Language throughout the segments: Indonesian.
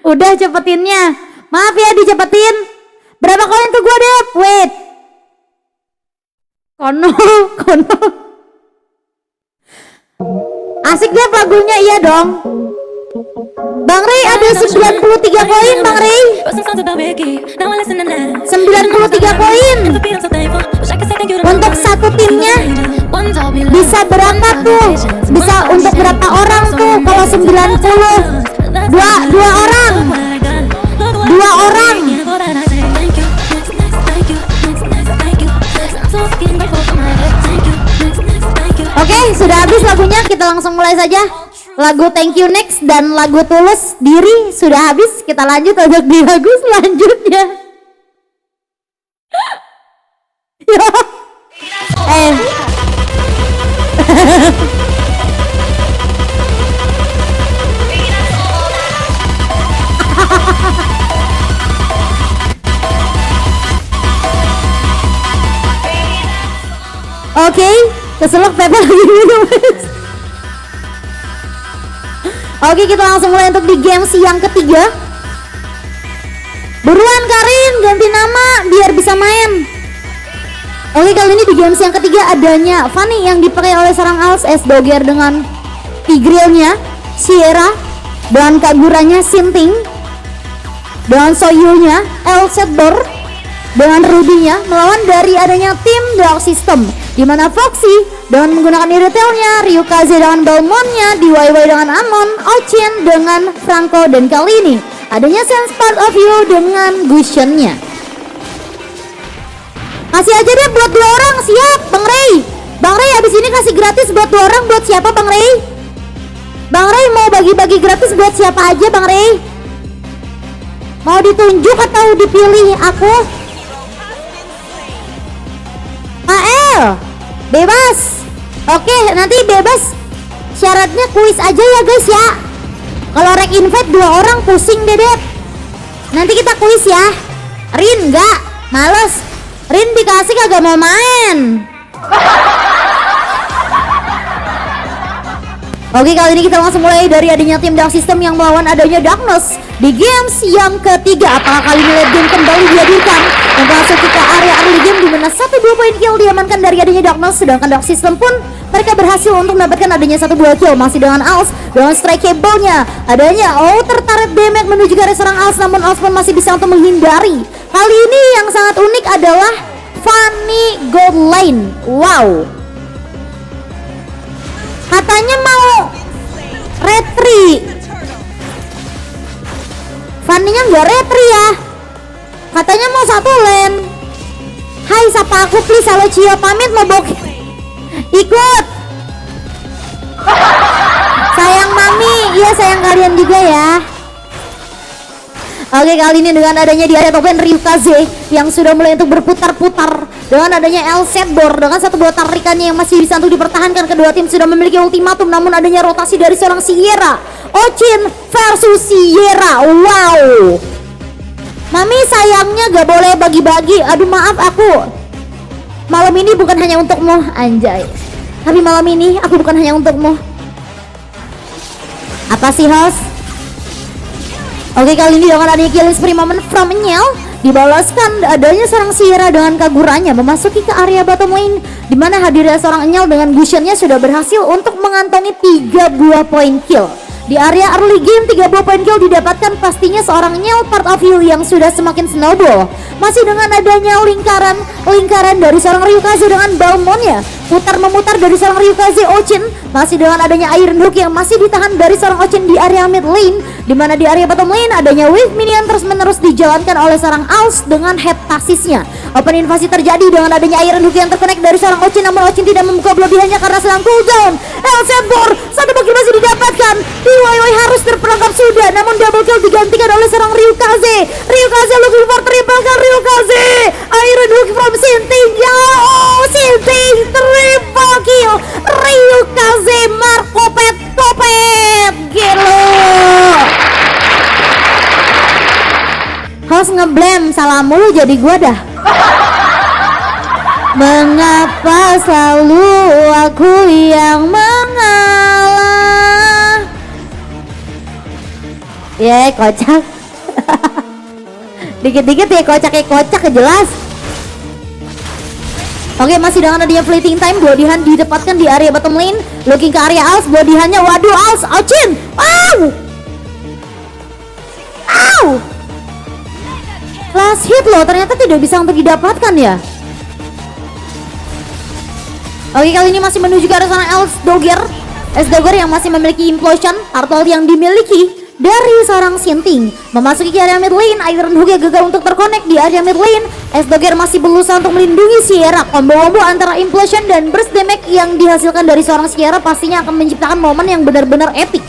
Udah cepetinnya. Maaf ya dicepetin. Berapa koin tuh gue deh? Wait. Kono. Asik deh lagunya, iya dong. Bang Ray ada 93 koin Bang Ray. 93 koin. Untuk satu timnya bisa berapa tuh? Bisa untuk berapa orang tuh kalau 90? Dua orang. Oke, sudah habis lagunya, kita langsung mulai saja. Lagu Thank You Next dan lagu Tulus Diri sudah habis, kita lanjut untuk di lagu selanjutnya. Oke, keselak Pepe lagi minum. Oke, kita langsung mulai untuk di games yang ketiga. Buruan Karin, ganti nama biar bisa main. Oke, kali ini di games yang ketiga adanya Fanny yang dipakai oleh seorang Als S Doger dengan Tigrealnya Sierra dan Kaguranya Sinting dengan Soyunya El Sedbor dengan Rudinya melawan dari adanya tim Dark System, di mana Foxy dengan menggunakan Iritelnya, Ryukaze dengan Balmonnya, DIY dengan Amon, Ochin dengan Franco, dan kali ini adanya Sense Part of You dengan Gusionnya. Kasih aja deh buat 2 orang, siap Bang Ray. Bang Ray abis ini kasih gratis buat 2 orang, buat siapa Bang Ray? Bang Ray mau bagi-bagi gratis buat siapa aja Bang Ray? Mau ditunjuk atau dipilih aku? AL bebas. Oke, nanti bebas. Syaratnya kuis aja ya guys ya. Kalau rek invite 2 orang pusing Dedek. Nanti kita kuis ya. Rin enggak, males. Rin dikasih kagak mau main. Oke, kali ini kita langsung mulai dari adanya tim Dark System yang melawan adanya Darkness di games yang ketiga. Apakah kali ini late game kembali dihadirkan dan masuk ke area early game di mana 1-2 poin kill diamankan dari adanya Darkness, sedangkan Dark System pun mereka berhasil untuk mendapatkan adanya 1 buah kill masih dengan Als dengan strike cable-nya. Adanya outer turret damage menuju ke area seorang Als, namun Als pun masih bisa untuk menghindari. Kali ini yang sangat unik adalah Fanny Gold Lane. Wow. Katanya mau retri. Fanny-nya nggak retri ya. Katanya mau 1 lane. Hai, sapa aku please. Halo Cio, pamit mau bok. Ikut. Sayang mami, iya sayang kalian juga ya. Oke, kali ini dengan adanya di area top lane Ryukaze yang sudah mulai untuk berputar-putar, dengan adanya El Sedbor dengan 1 buah tarikannya yang masih bisa untuk dipertahankan. Kedua tim sudah memiliki ultimatum, namun adanya rotasi dari seorang Sierra. Ochin versus Sierra. Wow. Mami sayangnya gak boleh bagi-bagi. Aduh maaf, aku malam ini bukan hanya untukmu, anjay. Tapi malam ini aku bukan hanya untukmu. Apa sih host? Oke, kali ini dengan adanya killing spree moment from Nyel dibalaskan adanya seorang Sierra dengan Kaguranya memasuki ke area bottom lane, di mana hadirnya seorang Nyel dengan Gusionnya sudah berhasil untuk mengantongi 3 buah poin kill. Di area early game 3 buah poin kill didapatkan pastinya seorang Nyel Part of You yang sudah semakin snowball. Masih dengan adanya lingkaran dari seorang Ryukaze dengan Balmonnya, putar-memutar dari seorang Ryukaze Ochin, masih dengan adanya Iron Hook yang masih ditahan dari seorang Ochin di area mid lane, di mana di area bottom lane adanya wave minion terus-menerus dijalankan oleh seorang Als dengan heptasisnya. Open invasi terjadi dengan adanya Iron Hook yang terkonek dari seorang Ochin, namun Ochin tidak membuka berlebihannya karena sedang cooldown. El Sedbor 1 kill masih didapatkan. DIY harus terperangkap sudah, namun double kill digantikan oleh seorang Ryukaze. Ryukaze looking for triple kill. Ryukaze Iron Hook from Sinting. Oh, Sinting triple kill. Ryukaze Markopet Popet. Gelo. Host ngeblame, salah mulu jadi gua dah. Mengapa selalu aku yang mengalah? Ya, kocak. Dikit-dikit ya kocak jelas. Oke, masih dengan adanya fleeting time, Blodihan didapatkan di area bottom lane, looking ke area Als, Blodihannya, waduh Als, Ochin, last hit loh, ternyata tidak bisa untuk didapatkan ya. Oke, kali ini masih menuju ke arah sana S-Dogger yang masih memiliki implosion, turtle yang dimiliki dari seorang Sinting. Memasuki ke area mid lane, Iron Hook yang gagal untuk terkonek di area mid lane. S-Dogger masih berusaha untuk melindungi Sierra. Combo-combo antara implosion dan burst damage yang dihasilkan dari seorang Sierra pastinya akan menciptakan momen yang benar-benar epic.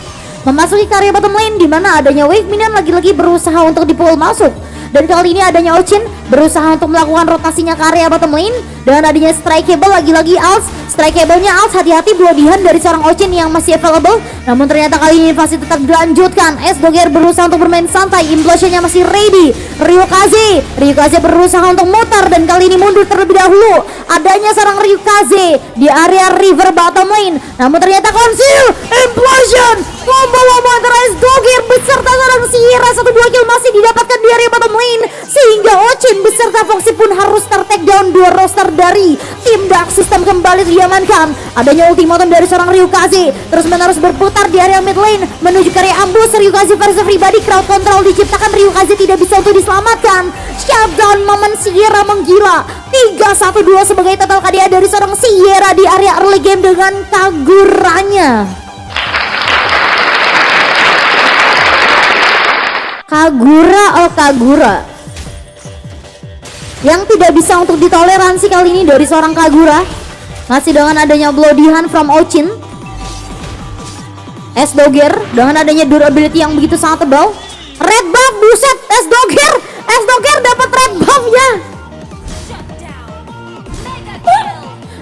Memasuki ke area bottom lane, di mana adanya wave minion lagi-lagi berusaha untuk dipukul masuk. Dan kali ini adanya Ochin berusaha untuk melakukan rotasinya ke area bottom lane. Dengan adanya strike cable lagi-lagi Als, strike cable-nya Als, hati-hati Blodihan dari seorang Ochin yang masih available. Namun ternyata kali ini invasi tetap dilanjutkan. S-Dogger berusaha untuk bermain santai, implosionnya masih ready. Ryukaze berusaha untuk muter dan kali ini mundur terlebih dahulu. Adanya seorang Ryukaze di area river bottom lane. Namun ternyata conceal, implosion, combo antara S-Dogger beserta seorang Sierra, 1-2 kill masih didapatkan di area bottom lane, sehingga Ochin beserta Foxy pun harus ter-take down. Dua roster dari tim Dark System kembali diamankan. Adanya ultimatum dari seorang Ryukaze terus menerus berputar di area mid lane menuju ke area ambush. Ryukaze versus everybody, crowd control diciptakan, Ryukaze tidak bisa untuk diselamatkan. Shutdown momen Sierra menggila, 3-1-2 sebagai total KDA dari seorang Sierra di area early game dengan Kaguranya. Kagura yang tidak bisa untuk ditoleransi kali ini dari seorang Kagura. Masih dengan adanya Blodihan from Ochin. S-Dogger dengan adanya durability yang begitu sangat tebal. Red buff, buset, S-Dogger dapat red buff ya.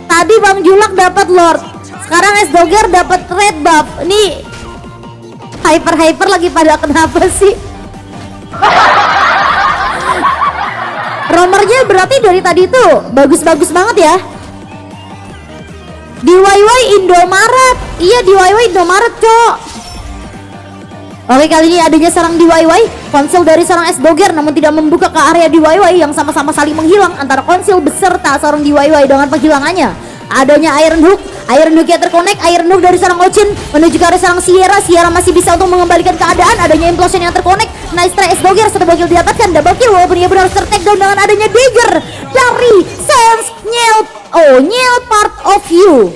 Tadi Bang Julak dapat Lord, sekarang S-Dogger dapat red buff. Ini hyper lagi pada kenapa sih? Romernya berarti dari tadi tuh bagus-bagus banget ya. DIY Indomaret. Iya, DIY Indomaret, Cok. Oke, kali ini adanya serang DIY, konsil dari seorang S-Dogger namun tidak membuka ke area DIY yang sama-sama saling menghilang antara konsil beserta seorang DIY dengan penghilangannya. Adanya Iron Hook yang terkonek, Iron Hook dari seorang Ochin menuju ke arah seorang Sierra masih bisa untuk mengembalikan keadaan. Adanya implosion yang terkonek, nice try S-Dogger, 1 kill didapatkan, double kill walaupun ia benar ter-take down dengan adanya dagger dari Sans Nyel part of you.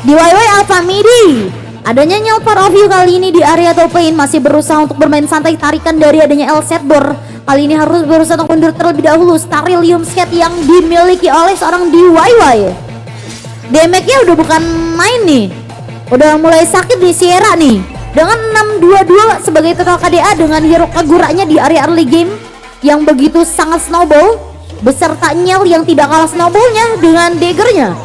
DIY Alpha Midi, adanya Nyel part of you kali ini di area top lane masih berusaha untuk bermain santai, tarikan dari adanya El Setbor. Kali ini harus berusaha untuk mundur terlebih dahulu. Sterilium Scat yang dimiliki oleh seorang DIY. Damage-nya udah bukan main nih, udah mulai sakit di Sierra nih. Dengan 6-2-2 sebagai total KDA dengan hero Kaguranya di area early game yang begitu sangat snowball, beserta Nyel yang tidak kalah snowballnya dengan daggernya.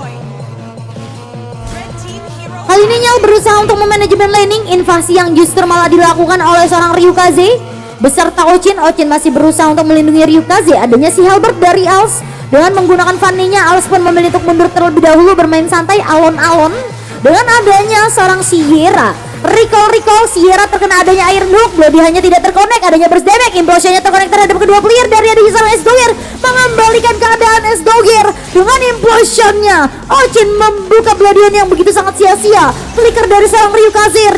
Kali ini Nyel berusaha untuk memanajemen laning, invasi yang justru malah dilakukan oleh seorang Ryukaze beserta Ochin masih berusaha untuk melindungi Ryukaze. Adanya si Halberd dari Als dengan menggunakan Fanny-nya, Als pun memilih untuk mundur terlebih dahulu bermain santai alon-alon. Dengan adanya seorang Sierra, recall Sierra terkena adanya Iron Hook, Blodihannya tidak terkonek, adanya burst damage, implosionnya terkonek terhadap kedua player dari adanya seorang S-Dogger mengembalikan keadaan S-Dogger dengan implosionnya. Ochin membuka Blodihan yang begitu sangat sia-sia. Flicker dari seorang Ryukaze,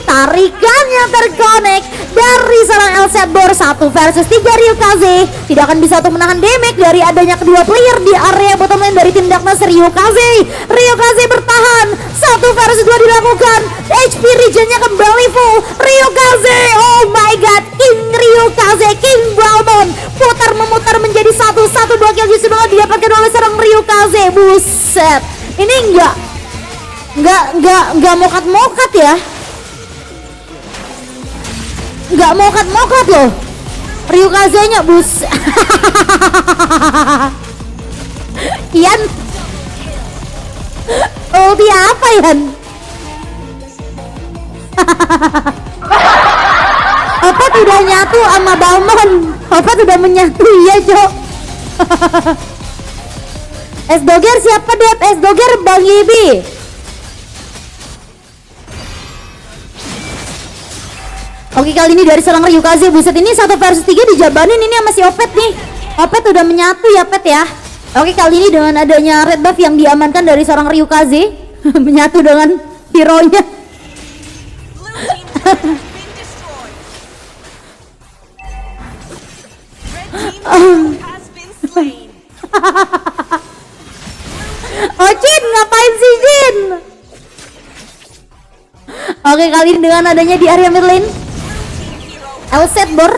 tarikannya terkonek dari seorang El Setbor. 1 versus 3 Ryukaze tidak akan bisa untuk menahan damage dari adanya kedua player di area bottom lane dari tim Darkness. Ryukaze bertahan, 1 versus 2 dilakukan, HP regennya kembali full. Ryukaze, oh my god, King Ryukaze, King Balmond memutar menjadi 1-2 kill justru didapatkan oleh seorang Ryukaze. Buset, ini enggak mokat-mokat ya, enggak mokat-mokat loh Ryukaze-nya, bus. Ian ulti apa Ian? Apa udah nyatu sama Balmond? Apa udah menyatu ya, Cok? S-Dogger siapa, Dep? S-Dogger Bang Yibi. Oke, kali ini dari seorang Ryukaze. Buset, ini 1 versus 3 dijabanin ini sama si Opet nih. Opet udah menyatu ya Pet ya. Oke, kali ini dengan adanya red buff yang diamankan dari seorang Ryukaze menyatu dengan hero-nya. Jin, ngapain sih Jin? Oke, kali ini dengan adanya di area mid lane Elsetbor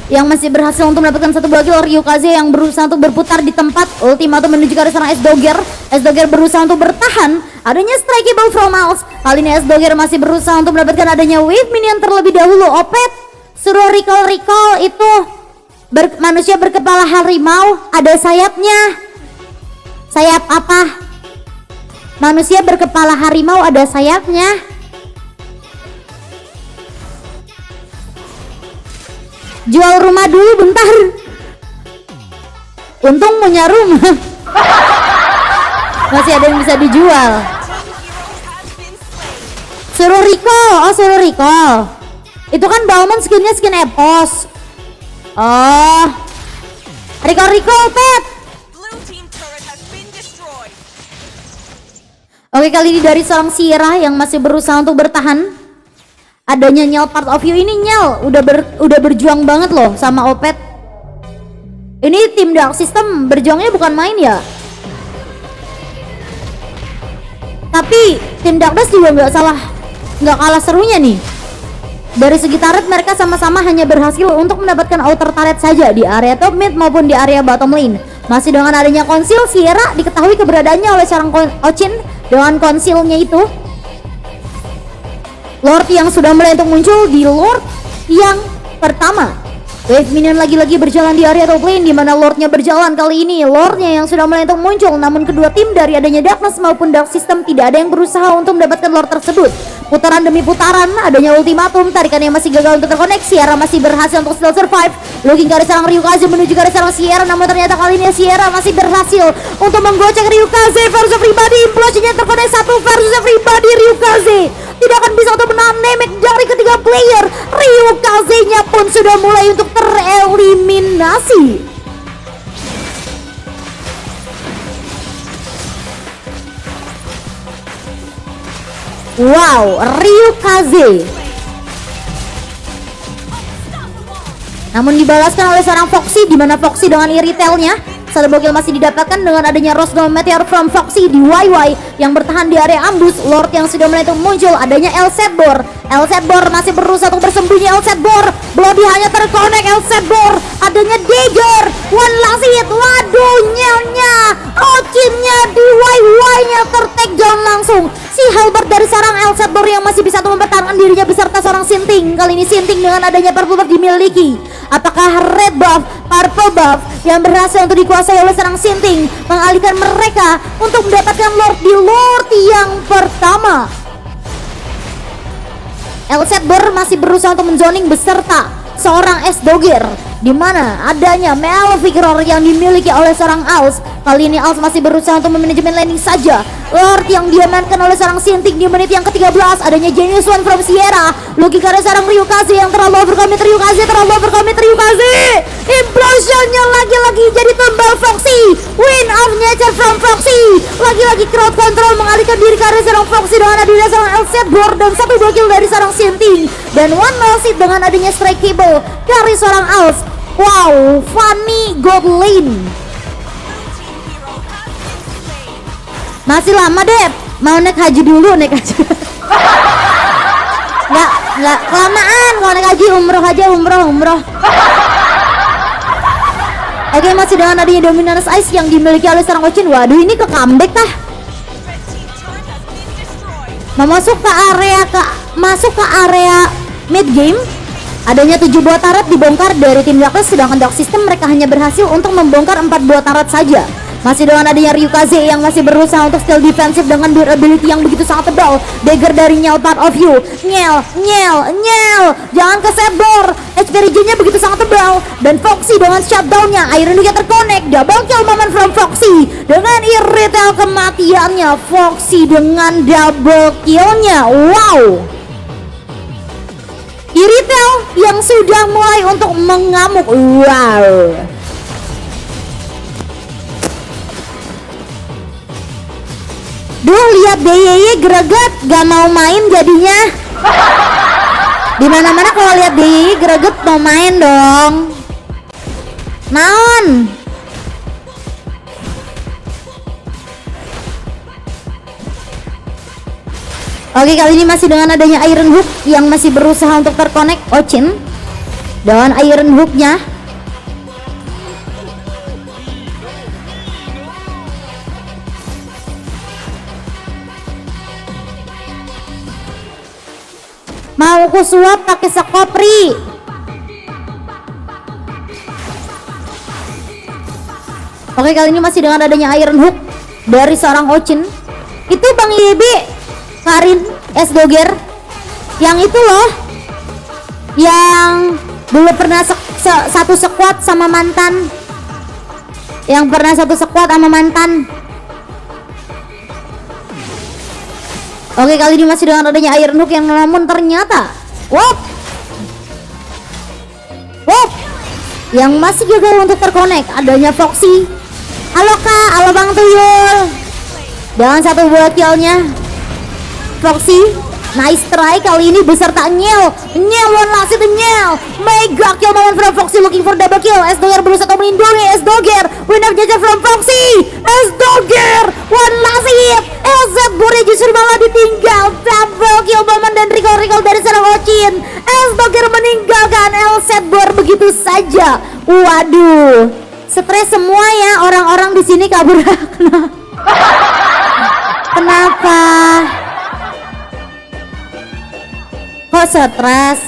yang masih berhasil untuk mendapatkan 1 buah kill. Ryukaze yang berusaha untuk berputar di tempat ultimatum menuju ke arah seorang S-Dogger. S-Dogger berusaha untuk bertahan. Adanya strikeable from Mouse. Kali ini S-Dogger masih berusaha untuk mendapatkan adanya wave minion terlebih dahulu. Opet suruh recall itu manusia berkepala harimau, ada sayapnya. Sayap apa? Manusia berkepala harimau ada sayapnya. Jual rumah dulu bentar. Untung punya rumah. Masih ada yang bisa dijual. Suruh recall. Oh, suruh recall. Itu kan Balmond skinnya skin Epos. Oh, recall Pet. Oke, kali ini dari seorang Sierra yang masih berusaha untuk bertahan. Adanya Nyel part of you ini, Nyel udah berjuang banget loh sama Opet. Ini tim Dark System berjuangnya bukan main ya. Tapi tim Darkness juga nggak kalah serunya nih. Dari segi turret mereka sama-sama hanya berhasil untuk mendapatkan outer turret saja di area top mid maupun di area bottom lane. Masih dengan adanya konsil, Sierra diketahui keberadaannya oleh seorang Ochin dengan konsilnya itu. Lord yang sudah mulai untuk muncul di Lord yang pertama. Wave minion lagi-lagi berjalan di area top lane, di mana Lordnya berjalan kali ini. Lordnya yang sudah mulai untuk muncul, namun kedua tim dari adanya Darkness maupun Dark System tidak ada yang berusaha untuk mendapatkan Lord tersebut. Putaran demi putaran, adanya ultimatum, tarikan yang masih gagal untuk terkonek. Sierra masih berhasil untuk still survive. Looking ke arah serang Ryukaze menuju ke arah serang Sierra, namun ternyata kali ini Sierra masih berhasil untuk menggocek Ryukaze versus everybody. Implosionnya terkonek 1 versus everybody. Ryukaze tidak akan bisa untuk menahan damage dari ketiga player. Ryukaze-nya pun sudah mulai untuk tereliminasi. Wow, Ryukaze. Namun dibalaskan oleh seorang Foxy, di mana Foxy dengan iritelnya. Satu bokil masih didapatkan dengan adanya Rose Gold Meteor from Foxy di YY yang bertahan di area ambush. Lord yang sudah mulai muncul, adanya Elsetbor. Elsetbor masih berusaha untuk bersembunyi. Elsetbor, Bloody hanya terkonek. Elsetbor, adanya Dagger, one last hit. Waduh, nyelnya Ochinnya di YY-nya ter-take down langsung. Si Halberd dari sarang Elsetbor yang masih bisa untuk mempertahankan dirinya beserta seorang Sinting. Kali ini Sinting dengan adanya purple buff dimiliki. Apakah red buff, purple buff yang berhasil untuk dikuasai oleh serang Sinting mengalihkan mereka untuk mendapatkan Lord di Lord yang pertama? Elsetbor masih berusaha untuk menzoning beserta seorang S-Dogger, di mana adanya Malefiguror yang dimiliki oleh seorang Als. Kali ini Als masih berusaha untuk memanajemen landing saja. Lord yang diamankan oleh seorang Sinting di menit yang ke-13. Adanya Genius One from Sierra. Looking ke arah seorang Ryukaze yang terlalu overcommit. Ryukaze implosionnya lagi-lagi jadi tumbal Foxy. Win of nature from Foxy. Lagi-lagi crowd control mengalihkan diri ke arah seorang Foxy dengan adanya seorang Elsetbor dan 1 kill dari seorang Sinting. Dan one last hit dengan adanya strike cable dari seorang Als. Wow, Fanny Gold Lane. Masih lama deh, mau naik haji dulu, naik haji. Nggak kelamaan kalau naik haji, umroh aja, umroh. Oke, masih dengan adanya Dominance Ice yang dimiliki oleh seorang Ochin. Waduh, ini ke comeback kah? Masuk ke area mid game. Adanya 7 buah turret dibongkar dari tim Darkness, sedangkan Dark System mereka hanya berhasil untuk membongkar 4 buah turret saja. Masih dengan adanya Ryukaze yang masih berusaha untuk still defensif dengan durability yang begitu sangat tebal. Dagger dari Nyel part of you. Nyel, jangan ke Setbor. HP regen-nya begitu sangat tebal. Dan Foxy dengan shutdown-nya, Iron juga terconnect. Double kill moment from Foxy. Dengan irritel kematiannya, Foxy dengan double kill-nya. Wow, irritel yang sudah mulai untuk mengamuk. Wow. Duh, lihat DYY greget gak mau main jadinya. Dimana-mana kalau lihat DYY greget mau main dong. Naon? Oke, kali ini masih dengan adanya Iron Hook yang masih berusaha untuk terkonek Ochin dengan Iron Hook-nya. Mau ku suap pakai sekopri. Oke, kali ini masih dengan adanya Iron Hook dari seorang Ochin. Itu Bang Yebi, Karin S Doger yang itu loh, yang dulu pernah satu squad sama mantan, Oke, kali ini masih dengan adanya Iron Hook yang namun ternyata wop yang masih gagal untuk terkonek. Adanya Foxy. Halo Kak, halo Bang Tuyul. Dengan satu buat killnya Foxy, nice try kali ini beserta Nyel one last hit Nyel, mega kill moment from Foxy, looking for double kill. S Doger berusaha untuk melindungi S Doger, win of judge from Foxy. S Doger one last hit, LZ Bore justru malah ditinggal, double kill moment dan recall dari seorang Ochin. S Doger meninggalkan LZ Bore begitu saja. Waduh, stres semua ya orang-orang di sini kabur. Kenapa? Kok stres?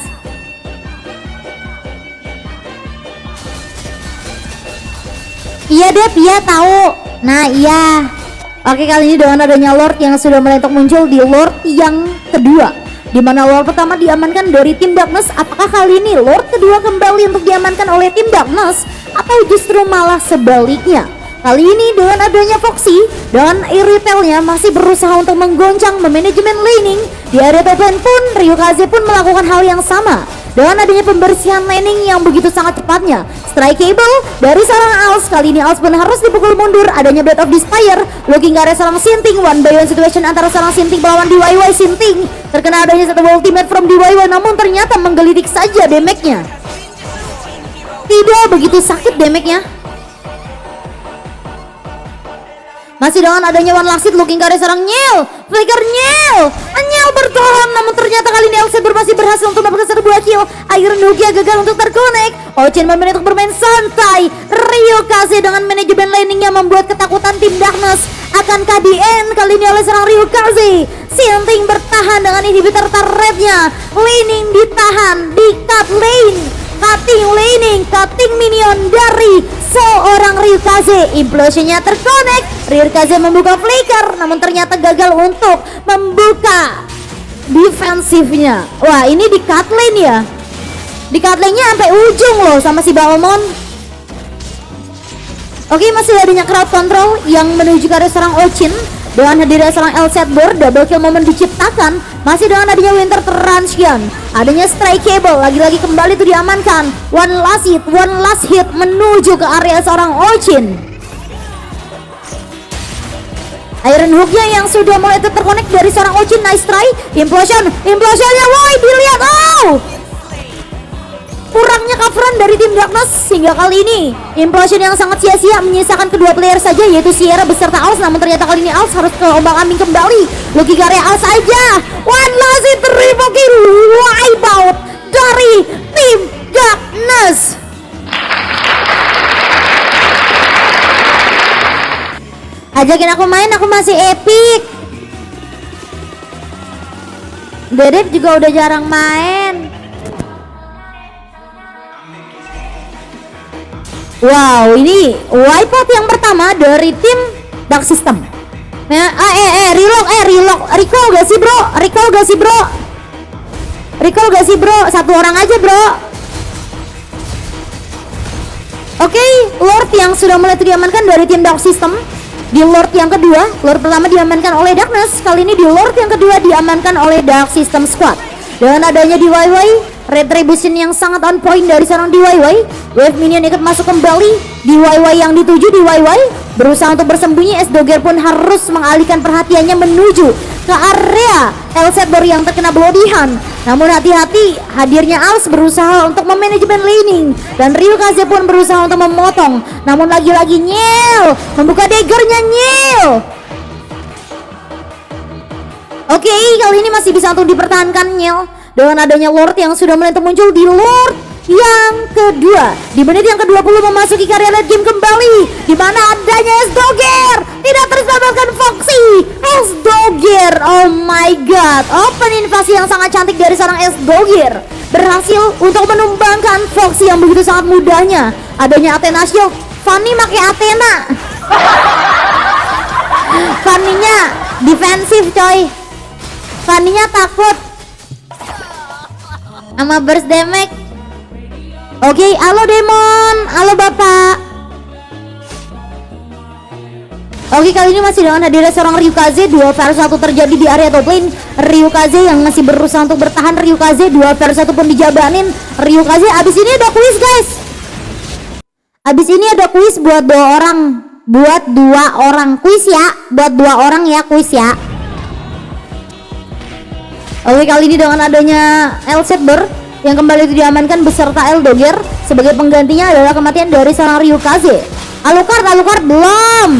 Iya Dep, iya tahu. Nah iya. Oke, kali ini dengan adanya Lord yang sudah mulai untuk muncul di Lord yang kedua, dimana Lord pertama diamankan dari tim Darkness. Apakah kali ini Lord kedua kembali untuk diamankan oleh tim Darkness, atau justru malah sebaliknya? Kali ini dengan adanya Foxy dan Iritelnya masih berusaha untuk menggoncang manajemen laning. Di area top lane pun Ryukaze pun melakukan hal yang sama dengan adanya pembersihan laning yang begitu sangat cepatnya. Strike cable dari seorang Als, kali ini Als pun harus dipukul mundur. Adanya Blade of Despair, looking ke area seorang Sinting, one by one situation antara seorang Sinting melawan DYY. Sinting terkena adanya satu ultimate from DYY, namun ternyata menggelitik saja damage-nya. Tidak begitu sakit damage-nya. Masih dengan adanya one last hit, looking ke area seorang Nyel, flicker Nyel bertahan, namun ternyata kali ini LZ masih berhasil untuk mendapatkan satu buah kill. Iron Hook gagal untuk terkonek. Ochin memilih untuk bermain santai. Ryukaze dengan manajemen laningnya membuat ketakutan tim Darkness. Akankah di end kali ini oleh seorang Ryukaze? Sinting bertahan dengan inhibitor turretnya. Laning ditahan di cut lane, cutting minion dari seorang Ryukaze. Implosionnya terkonek. Ryukaze membuka flicker, namun ternyata gagal untuk membuka defensifnya. Wah, ini di cut lane ya. Di cut lane-nya sampai ujung loh sama si Balmond. Oke, masih adanya crowd control yang menuju ke arah seorang Ochin. Dengan hadirnya seorang LZ Bore, double kill moment diciptakan. Masih dengan adanya Winter Transient, adanya strike cable, lagi-lagi kembali itu diamankan. One last hit menuju ke area seorang Ochin. Iron Hook-nya yang sudah mulai terkonek dari seorang Ochin, nice try. Implosionnya, woi dilihat, kurangnya coveran dari tim Darkness sehingga kali ini implosion yang sangat sia-sia menyisakan kedua player saja, yaitu Sierra beserta Als. Namun ternyata kali ini Als harus ke ombang-ambing kembali. Loki karya Als aja. One last hit, triple kill, wipe out dari tim Darkness. Ajakin aku main, aku masih epic. Dedek juga udah jarang main. Wow, ini wipeout yang pertama dari tim Dark System. Relock. Recall gak sih bro? Satu orang aja bro. Oke, Lord yang sudah mulai diamankan dari tim Dark System. Di Lord yang kedua, Lord pertama diamankan oleh Darkness. Kali ini di Lord yang kedua diamankan oleh Dark System Squad. Dengan adanya DYY Retribution yang sangat on point dari seorang DIY. Wave minion ikut masuk kembali. DIY yang dituju, DIY berusaha untuk bersembunyi. S-Dogger pun harus mengalihkan perhatiannya menuju ke area Elsetbor yang terkena bloodihan. Namun hati-hati, hadirnya Als berusaha untuk memanajemen laning dan Ryukaze pun berusaha untuk memotong. Namun lagi-lagi Nyel membuka daggernya. Nyel, oke, kali ini masih bisa untuk dipertahankan Nyel dengan adanya Lord yang sudah mulai muncul di Lord yang kedua. Di menit yang ke-20 memasuki karya late game kembali, di mana adanya S-Dogger tidak terselamatkan Foxy. S-Dogger, oh my god, open invasi yang sangat cantik dari seorang S-Dogger berhasil untuk menumbangkan Foxy yang begitu sangat mudahnya. Adanya Athena Shield, Fanny pakai Athena. Fanny-nya defensif coy, Fanny-nya takut sama burst damage. Oke, halo Demon, halo Bapak. Oke, kali ini masih dengan hadirnya seorang Ryukaze. 2 vs 1 terjadi di area top lane. Ryukaze yang masih berusaha untuk bertahan. Ryukaze 2 vs 1 pun dijabanin. Ryukaze, abis ini ada kuis guys. Abis ini ada kuis buat 2 orang. Buat 2 orang kuis ya. Buat 2 orang ya kuis ya. Oke, kali ini dengan adanya Elsetbor yang kembali diamankan beserta L-Dogger, sebagai penggantinya adalah kematian dari seorang Ryukaze. Alucard belum.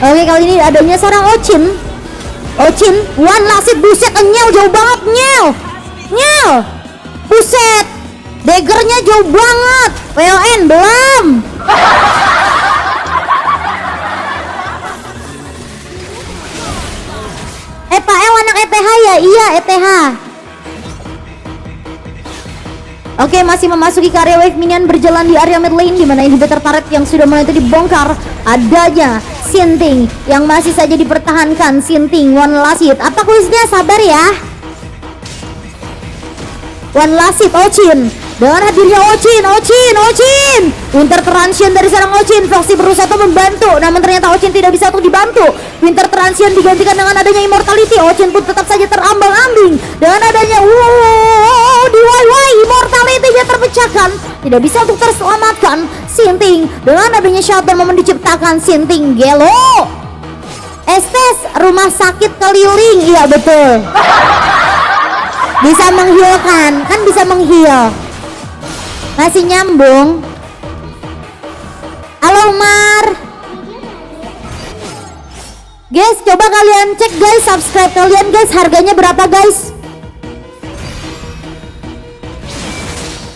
Oke, kali ini adanya seorang Ochin, one lasit, buset, Nyel jauh banget. Nyel, buset, daggernya jauh banget. WON belum. ETH anak ETH ya? Iya, ETH. Oke, masih memasuki karya wave minion berjalan di area mid lane, di mana inhibitor turret yang sudah mulai dibongkar. Adanya Sinting yang masih saja dipertahankan. Sinting, one last hit. Apa kuisnya? Sabar ya. One last hit Ochin. Dengan hadirnya Ochin. Winter Transient dari seorang Ochin. Foxy berusaha untuk membantu, namun ternyata Ochin tidak bisa untuk dibantu. Winter Transient digantikan dengan adanya Immortality. Ochin pun tetap saja terambang-ambing dengan adanya DIY. Immortality-nya terpecahkan, tidak bisa untuk terselamatkan. Sinting dengan adanya shutdown momen diciptakan. Sinting gelo. Estes rumah sakit keliling. Iya betul. Bisa menghilkan, kan bisa menghil. Masih nyambung. Halo Umar. Guys, coba kalian cek guys, subscribe kalian guys, harganya berapa guys?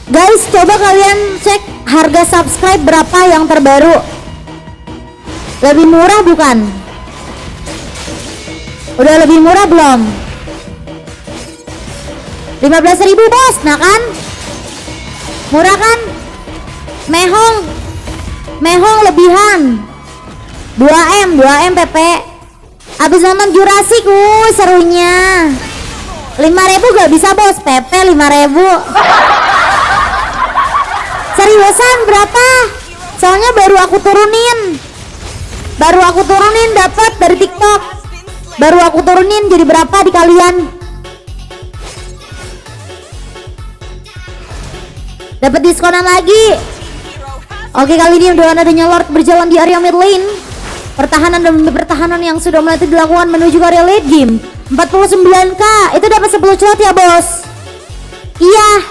Guys, coba kalian cek harga subscribe berapa yang terbaru. Lebih murah bukan? Udah lebih murah belum? 15.000 bos, nah kan? Murah kan? Mehong lebihan 2M PP. Abis nonton Jurassic, serunya 5.000 gak bisa bos, PP 5.000. Seriusan berapa? Soalnya baru aku turunin dapat dari TikTok. Baru aku turunin, jadi berapa di kalian? Dapat diskonan lagi. Oke, kali ini udah adanya Lord berjalan di area mid lane. Pertahanan yang sudah mulai dilakukan menuju ke area late game. 49k itu dapat 10 slot ya bos. Iya,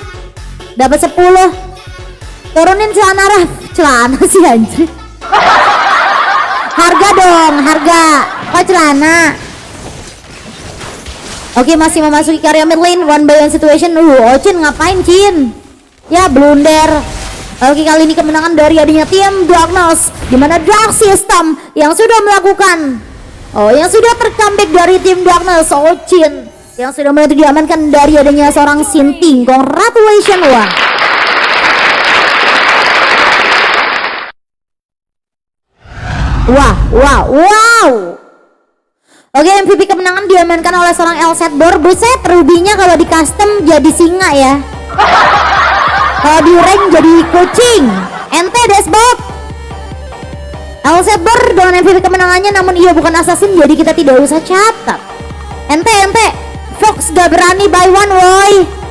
dapat 10. Turunin celana sih anjir. Harga dong, harga. Kok celana? Oke, masih memasuki area mid lane. One by one situation. Ochin ngapain Chin? Ya blunder. Oke, kali ini kemenangan dari adanya tim Darkness, di mana Dark System yang sudah melakukan yang sudah tercomeback dari tim Darkness. Ochin yang sudah mulai diamankan dari adanya seorang Sinting. Congratulations. Wow. Oke, MVP kemenangan diamankan oleh seorang Elsetbor. Buset, rubinya kalau di custom jadi singa ya. Kalau di rank jadi kucing. Ente dashboard. Elseber dengan MVP kemenangannya, namun ia bukan assassin jadi kita tidak usah catat. Ente Fox gak berani buy one woi.